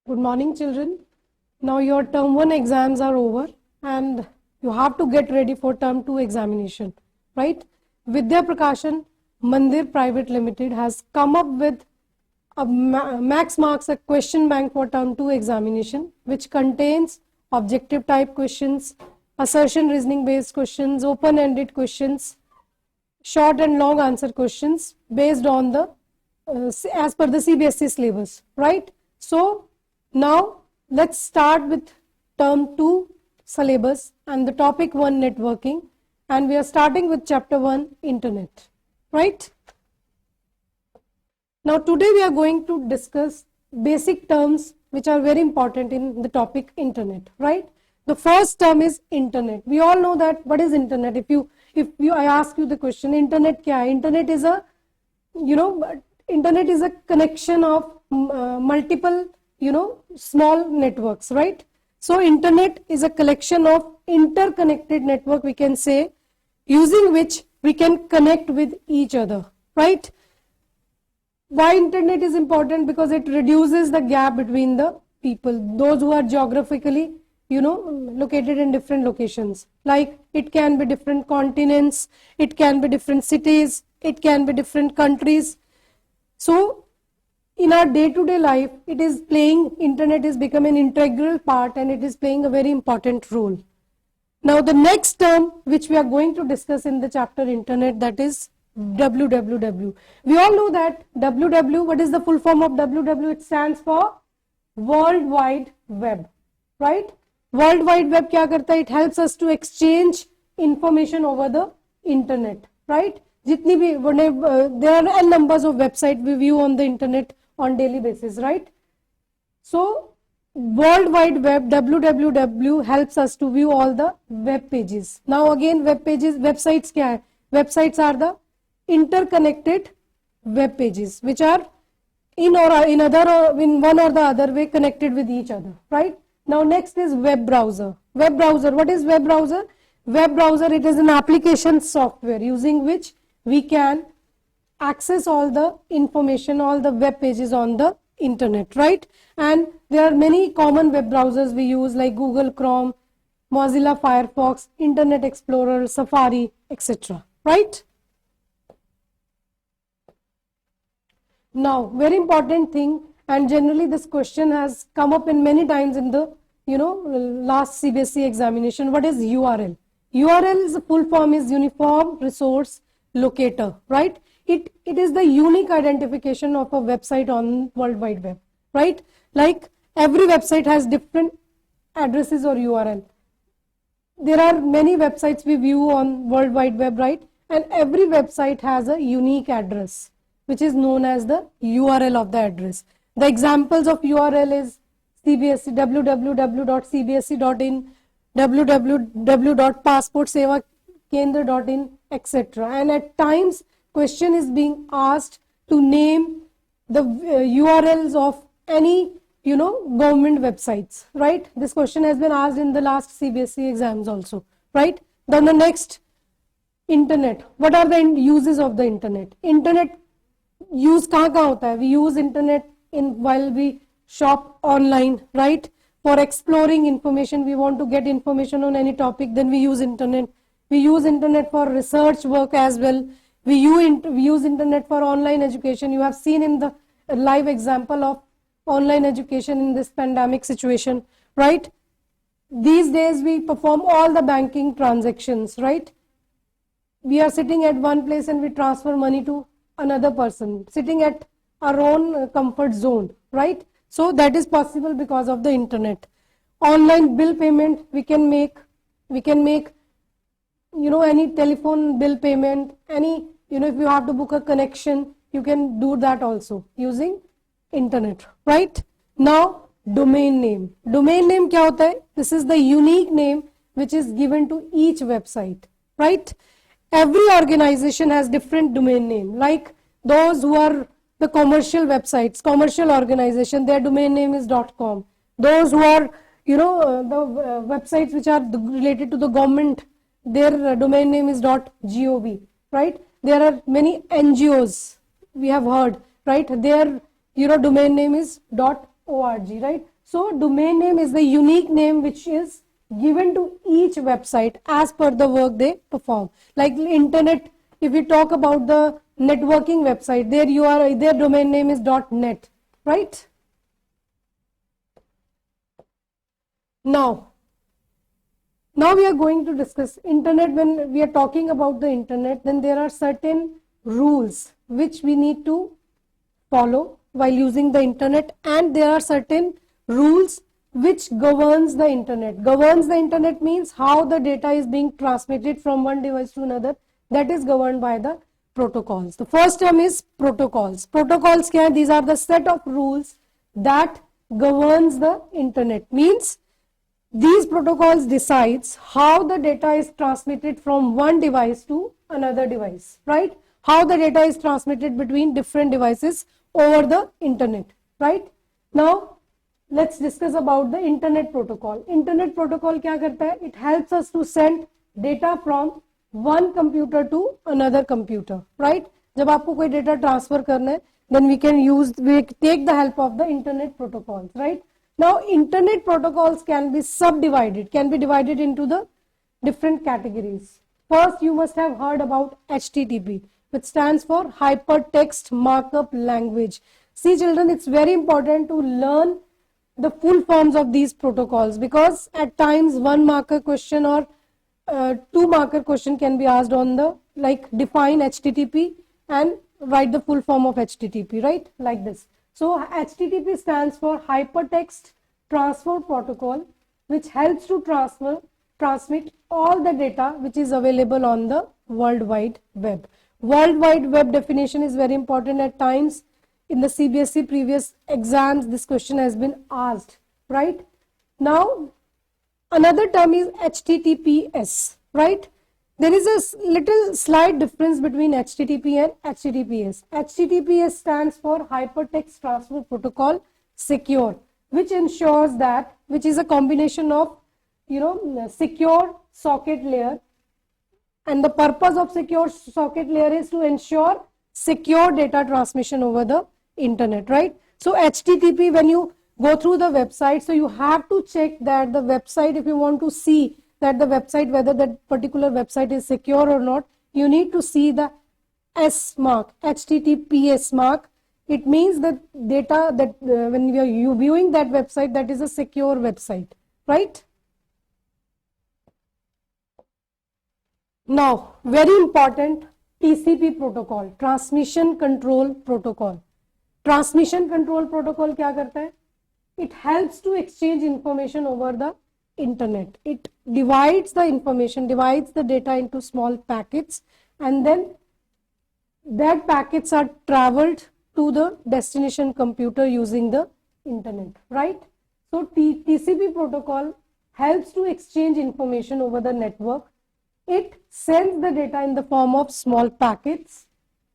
Good morning, children. Now your term 1 exams are over and you have to get ready for term 2 examination, right? Vidya Prakashan Mandir Private Limited has come up with a max marks a question bank for term 2 examination, which contains objective type questions, assertion reasoning based questions, open ended questions, short and long answer questions based on the as per the CBSE syllabus, right? So now let's start with term 2 syllabus and the topic 1 networking, and we are starting with chapter 1 internet, right? Now today we are going to discuss basic terms which are very important in the topic internet, right? The first term is internet. We all know that what is internet. If I ask you the question, internet kya hai? Internet is a, internet is a connection of multiple, small networks, right? So internet is a collection of interconnected network, we can say, using which we can connect with each other, right? Why internet is important? Because it reduces the gap between the people, those who are geographically, located in different locations. Like it can be different continents, it can be different cities, it can be different countries. So in our day-to-day life, internet is become an integral part and it is playing a very important role. Now the next term which we are going to discuss in the chapter internet, that is www. We all know that www, what is the full form of www? It stands for World Wide Web, right? World Wide Web kya karta hai? It helps us to exchange information over the internet, right? Jitni bhi, there are n numbers of websites we view on the internet on daily basis, right? So World Wide Web, www, helps us to view all the web pages. Now again, web pages, websites kya hai? Websites are the interconnected web pages which are in one or the other way connected with each other, right? Now next is web browser. Web browser, what is web browser? Web browser, it is an application software using which we can access all the information, all the web pages on the internet, right? And there are many common web browsers we use like Google Chrome, Mozilla Firefox, Internet Explorer, Safari, etc., right? Now, very important thing, and generally this question has come up in many times in the, last CBSE examination. What is URL? URL is full form is Uniform Resource Locator, right? It is the unique identification of a website on World Wide Web, right? Like every website has different addresses or URL. There are many websites we view on World Wide Web, right? And every website has a unique address, which is known as the URL of the address. The examples of URL is CBSE, www.cbse.in, www.passportsevakendra.in, etc. And at times, question is being asked to name the URLs of any, government websites, right? This question has been asked in the last CBSE exams also, right? Then the next, internet. What are the uses of the internet? Internet use kahan hota hai? We use internet while we shop online, right? For exploring information, we want to get information on any topic, then we use internet. We use internet for research work as well. We use internet for online education. You have seen in the live example of online education in this pandemic situation, right? These days we perform all the banking transactions, right? We are sitting at one place and we transfer money to another person, sitting at our own comfort zone, right? So that is possible because of the internet. Online bill payment, we can make, any telephone bill payment, any, if you have to book a connection, you can do that also using internet, right? Now, domain name. Domain name kya hota hai? This is the unique name which is given to each website, right? Every organization has different domain name, like those who are the commercial websites, commercial organization, their domain name is .com. Those who are, the websites which are related to the government, their domain name is .gov, right? There are many NGOs, we have heard, right? Their, domain name is org, right? So domain name is the unique name which is given to each website as per the work they perform. Like internet, if we talk about the networking website, their domain name is .net, right? Now we are going to discuss internet. When we are talking about the internet, then there are certain rules which we need to follow while using the internet, and there are certain rules which governs the internet. Governs the internet means how the data is being transmitted from one device to another. That is governed by the protocols. The first term is protocols. Protocols kya hai? These are the set of rules that governs the internet. Means these protocols decides how the data is transmitted from one device to another device, right? How the data is transmitted between different devices over the internet, right? Now, let's discuss about the internet protocol. Internet protocol kya karta hai? It helps us to send data from one computer to another computer, right? जब आपको कोई data transfer करना है, then we take the help of the internet protocols, right? Now, internet protocols can be subdivided, can be divided into the different categories. First, you must have heard about HTTP, which stands for Hypertext Markup Language. See, children, it's very important to learn the full forms of these protocols, because at times one marker question or two marker question can be asked on the, like, define HTTP and write the full form of HTTP, right? Like this. So HTTP stands for Hypertext Transfer Protocol, which helps to transmit all the data which is available on the World Wide Web. World Wide Web definition is very important. At times in the CBSE previous exams, this question has been asked, right? Now, another term is HTTPS, right? There is a little slight difference between HTTP and HTTPS. HTTPS stands for Hypertext Transfer Protocol Secure, which ensures that, which is a combination of, secure socket layer. And the purpose of secure socket layer is to ensure secure data transmission over the internet, right? So HTTP, when you go through the website, so you have to check that the website, if you want to see that the website, whether that particular website is secure or not, you need to see the S mark, HTTPS mark. It means that data that when you viewing that website, that is a secure website, right? Now, very important, TCP protocol, Transmission Control Protocol. Transmission Control Protocol kya karta hai? It helps to exchange information over the internet. It divides the information, divides the data into small packets, and then that packets are traveled to the destination computer using the internet, right? So TCP protocol helps to exchange information over the network. It sends the data in the form of small packets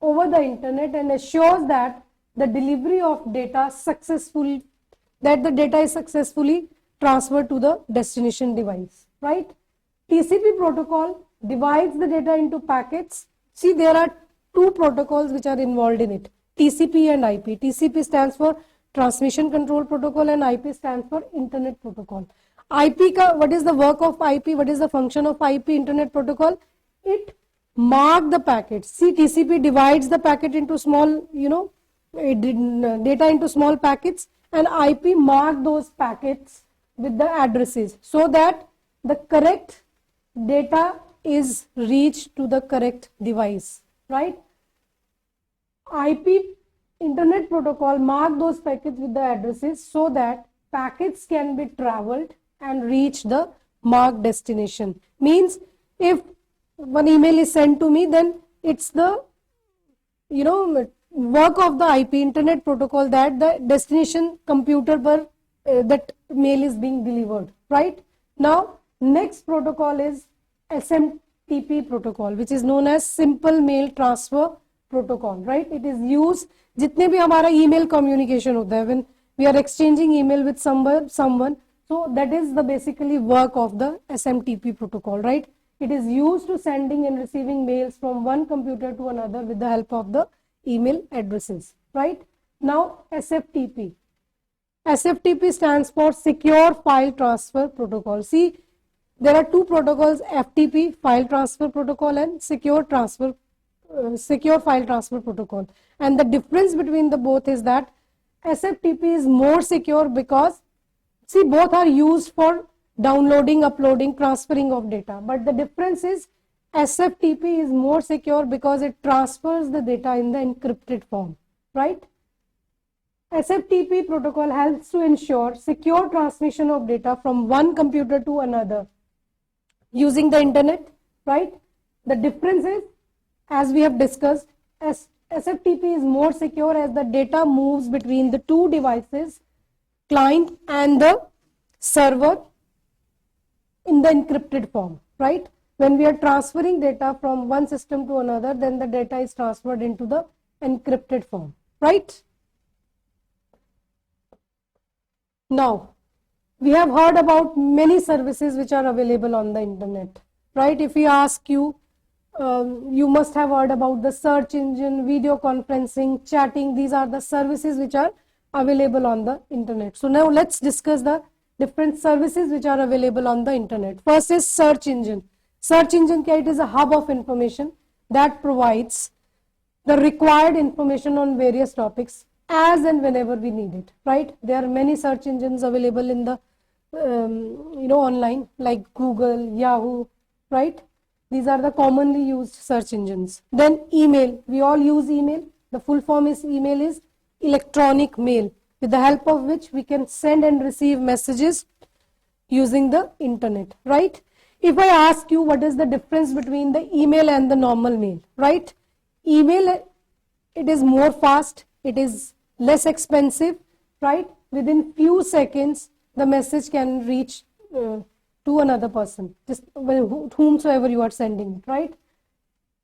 over the internet and assures that the delivery of data successfully, that the data is successfully transferred to the destination device, right? TCP protocol divides the data into packets. See, there are two protocols which are involved in it, TCP and IP. TCP stands for Transmission Control Protocol and IP stands for Internet Protocol. IP ka, what is the work of IP? What is the function of IP, Internet Protocol? It mark the packets. See, TCP divides the packet into small, data into small packets, and IP mark those packets with the addresses so that the correct data is reached to the correct device, right? IP, Internet Protocol, mark those packets with the addresses so that packets can be traveled and reach the marked destination. Means if one email is sent to me, then it's the work of the IP, Internet Protocol, that the destination computer per that mail is being delivered, right? Now, next protocol is SMTP protocol, which is known as Simple Mail Transfer Protocol, right? It is used जितने भी हमारा email communication होता है, when we are exchanging email with someone, so that is the basically work of the SMTP protocol, right? It is used to sending and receiving mails from one computer to another with the help of the email addresses, right? Now, SFTP. SFTP stands for Secure File Transfer Protocol. See, there are two protocols, FTP, File Transfer Protocol, and Secure File Transfer Protocol. And the difference between the both is that SFTP is more secure because, see, both are used for downloading, uploading, transferring of data. But the difference is SFTP is more secure because it transfers the data in the encrypted form, right? SFTP protocol helps to ensure secure transmission of data from one computer to another using the internet, right? The difference is, as we have discussed, SFTP is more secure as the data moves between the two devices, client and the server, in the encrypted form, right? When we are transferring data from one system to another, then the data is transferred into the encrypted form, right? Now, we have heard about many services which are available on the internet, right? If we ask you, you must have heard about the search engine, video conferencing, chatting. These are the services which are available on the internet. So now let's discuss the different services which are available on the internet. First is search engine. Search engine, it is a hub of information that provides the required information on various topics as and whenever we need it, right? There are many search engines available in the online, like Google, Yahoo, right? These are the commonly used search engines. Then email, we all use email. The full form is email is electronic mail, with the help of which we can send and receive messages using the internet, right? If I ask you what is the difference between the email and the normal mail, right? Email, it is more fast, it is less expensive, right? Within few seconds, the message can reach to another person, just whomsoever you are sending it, right?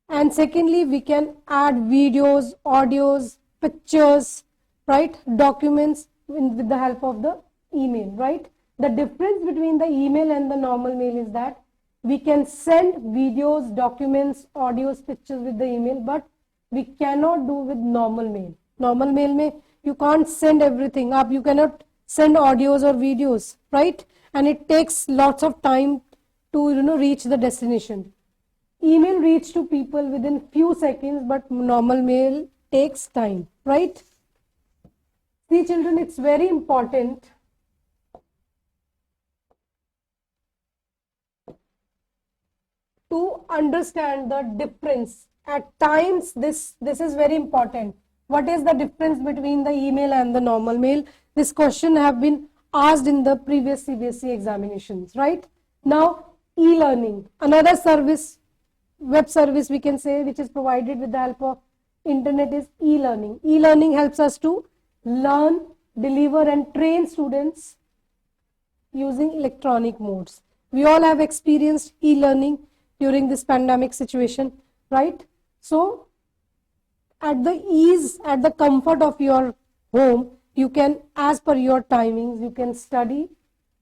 And secondly, we can add videos, audios, pictures, right? Documents with the help of the email, right? The difference between the email and the normal mail is that we can send videos, documents, audios, pictures with the email, but we cannot do with normal mail. Normal mail mein you can't send everything up, you cannot send audios or videos, right? And it takes lots of time to reach the destination. Email reach to people within few seconds, but normal mail takes time, right? See children, it's very important to understand the difference. At times, this is very important. What is the difference between the email and the normal mail? This question have been asked in the previous CBSE examinations, right? Now, e-learning, another service, web service we can say, which is provided with the help of internet, is e-learning. E-learning helps us to learn, deliver and train students using electronic modes. We all have experienced e-learning during this pandemic situation, right? So, at the ease, at the comfort of your home, you can, as per your timings, you can study,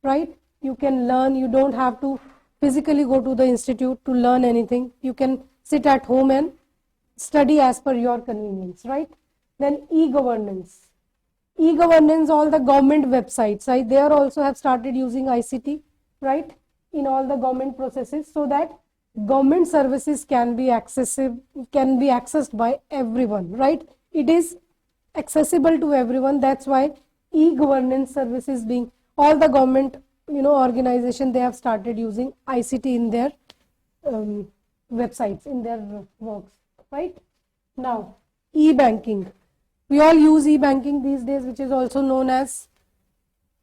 right? You can learn. You don't have to physically go to the institute to learn anything. You can sit at home and study as per your convenience, right? Then e-governance. E-governance, all the government websites, right? They are also have started using ICT, right? In all the government processes, so that government services can be accessed by everyone, right? It is accessible to everyone. That's why e-governance services being, all the government organization, they have started using ICT in their websites, in their works, right? Now, e-banking, we all use e-banking these days, which is also known as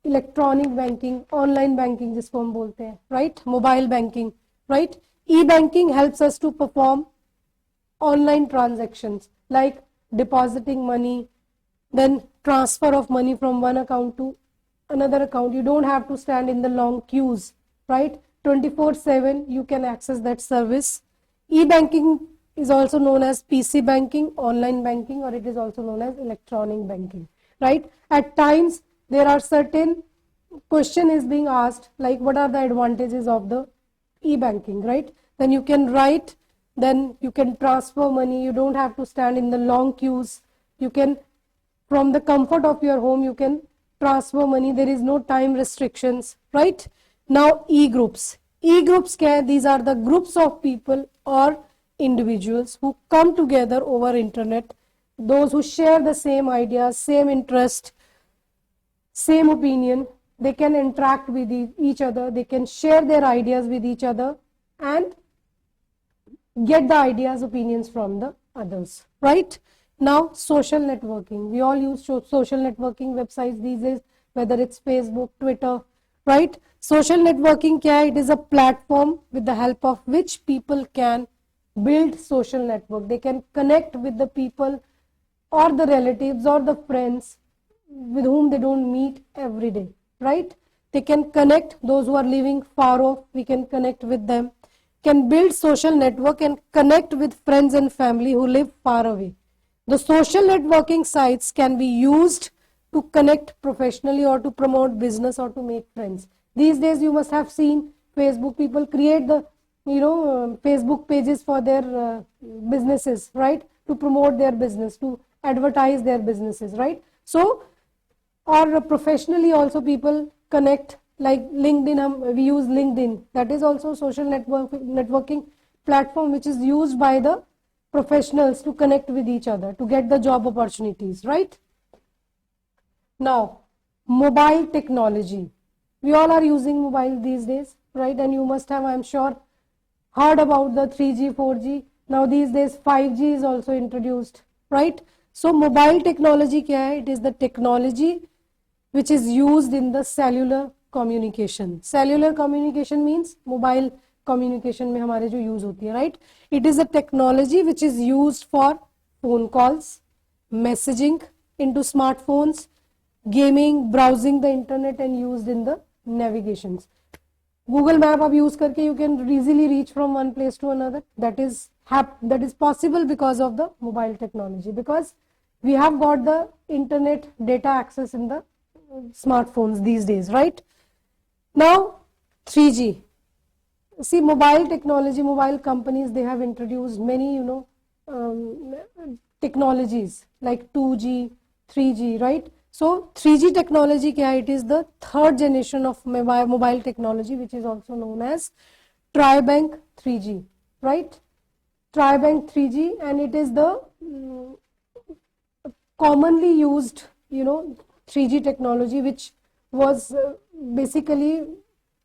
electronic banking, online banking जिसको हम बोलते हैं, right? Mobile banking, right? E-banking helps us to perform online transactions like depositing money, then transfer of money from one account to another account. You don't have to stand in the long queues, right? 24/7 you can access that service. E-banking is also known as PC banking, online banking, or it is also known as electronic banking, right? At times there are certain question is being asked, like what are the advantages of the e-banking, right? Then you can write, then you can transfer money, you don't have to stand in the long queues, you can, from the comfort of your home, you can transfer money, there is no time restrictions, right? Now e-groups. E-groups क्या है? These are the groups of people or individuals who come together over internet, those who share the same ideas, same interest, same opinion. They can interact with each other, they can share their ideas with each other and get the ideas, opinions from the others, right? Now social networking. We all use social networking websites these days, whether it's Facebook, Twitter, right? Social networking kya hai? It is a platform with the help of which people can build social network. They can connect with the people or the relatives or the friends with whom they don't meet every day, right? They can connect those who are living far off. We can connect with them, can build social network and connect with friends and family who live far away. The social networking sites can be used to connect professionally or to promote business or to make friends. These days you must have seen Facebook, people create the Facebook pages for their businesses, right? To promote their business, to advertise their businesses, right? So, or professionally also people connect, like LinkedIn, we use LinkedIn. That is also social networking platform which is used by the professionals to connect with each other, to get the job opportunities, right? Now, mobile technology. We all are using mobile these days, right? And you must have, I'm sure, heard about the 3G, 4G. Now these days 5G is also introduced, right? So mobile technology kya hai? It is the technology which is used in the cellular communication. Cellular communication means mobile communication में हमारे जो use होती है, right? It is a technology which is used for phone calls, messaging into smartphones, gaming, browsing the internet and used in the navigations. Google Map आप use करके you can easily reach from one place to another. That is possible because of the mobile technology, because we have got the internet data access in the smartphones these days, right? Now 3G. See, mobile technology, mobile companies, they have introduced many technologies like 2G, 3G, right? So 3G technology kya hai? It is the third generation of mobile technology, which is also known as Tri-Bank 3G, right? Tri-Bank 3G, and it is the commonly used 3G technology, which was basically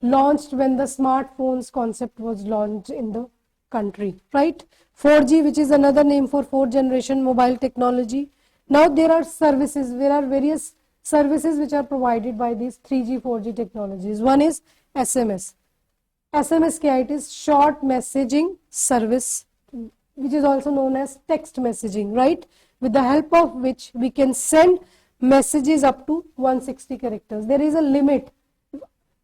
launched when the smartphones concept was launched in the country, right? 4G, which is another name for fourth generation mobile technology. Now there are various services which are provided by these 3G, 4G technologies. One is SMS. SMS kya? It is short messaging service, which is also known as text messaging, right? With the help of which we can send messages up to 160 characters. There is a limit.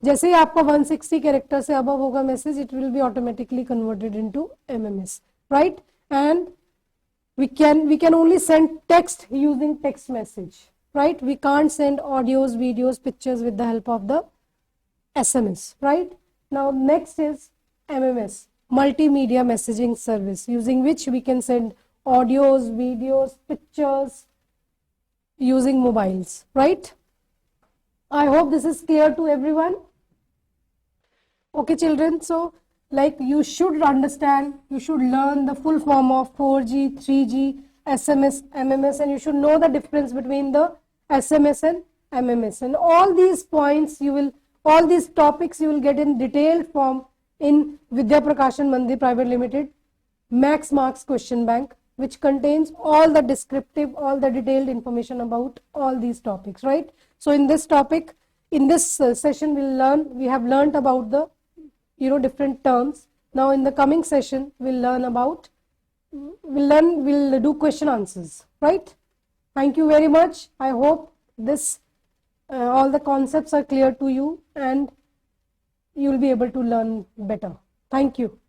जैसे ही आपका 160 character से above होगा message, it will be automatically converted into MMS, right? And we can only send text using text message, right? We can't send audios, videos, pictures with the help of the SMS, right? Now next is MMS, multimedia messaging service, using which we can send audios, videos, pictures using mobiles, right? I hope this is clear to everyone. Okay, children, so like you should understand, you should learn the full form of 4G, 3G, SMS, MMS, and you should know the difference between the SMS and MMS. And all these points all these topics you will get in detailed form in Vidya Prakashan Mandir Private Limited Max Marks Question Bank, which contains all the descriptive, all the detailed information about all these topics, right? So in this topic, in this session we have learned about the different terms. Now in the coming session we'll do question answers, right? Thank you very much. I hope this all the concepts are clear to you and you will be able to learn better. Thank you.